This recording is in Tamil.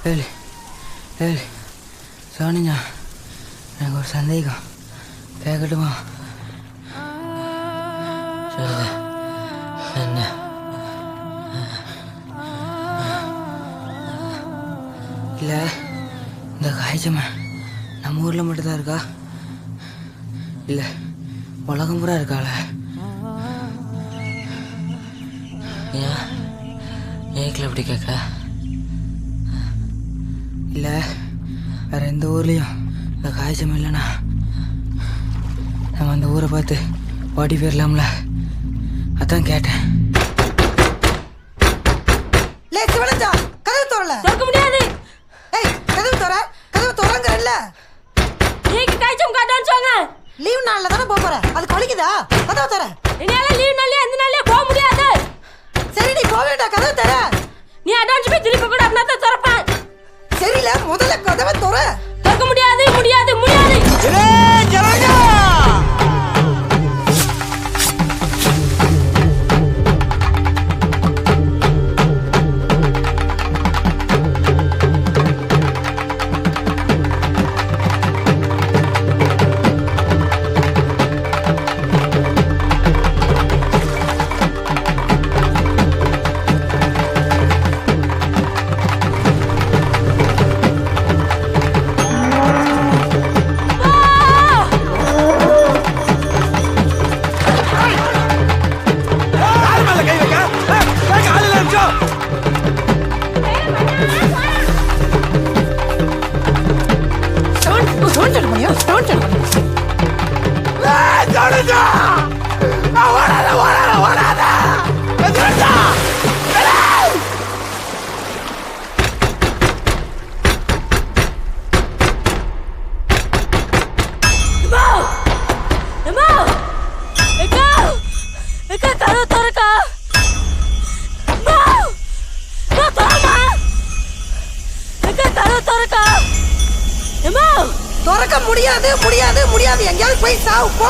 ஏழு ஏழு சோனியா, எனக்கு ஒரு சந்தேகம் கேட்கட்டுமா? சொல்லுங்க. என்ன? இல்லை, இந்த காய்ச்சமை நம்ம ஊரில் மட்டும்தான் இருக்கா? இல்லை, உலகம் பூரா இருக்காள? ஏன் ஏக்கில் எப்படி கேட்க? இல்லை, வேற எந்த ஊர்லேயும் இந்த காய்ச்சம் இல்லைண்ணா. நம்ம அந்த ஊரை பார்த்து ஓடி போயிடலாம்ல, அதான் கேட்டேன். கதவு தோறல திறக்க முடியாது. ஏய், கதவு தோற, கதவு தோறங்கறல்ல. நீங்க காய்ச்சம் காட்டான்னு சொங்க. லீவ் நாள்ல தான போற, அதுக்கு வலிக்குதா? கதவு தோற. என்னால லீவ் நாள்ல எந்த நாள்ல போக முடியாது. சரி, நீ போவேடா, கதவு தோற. நீ அடான்ஸ் போய் திருப்பி கூட அப்பனா தான் திறப்பேன். சரில, முதல்ல கதவை தோற. திறக்க முடியாது, முடியாது, முடியாது. ஏய் ஜலஜா, முடியாது, முடியாது, முடியாது. எங்கேயாவது போய் சாவு போ.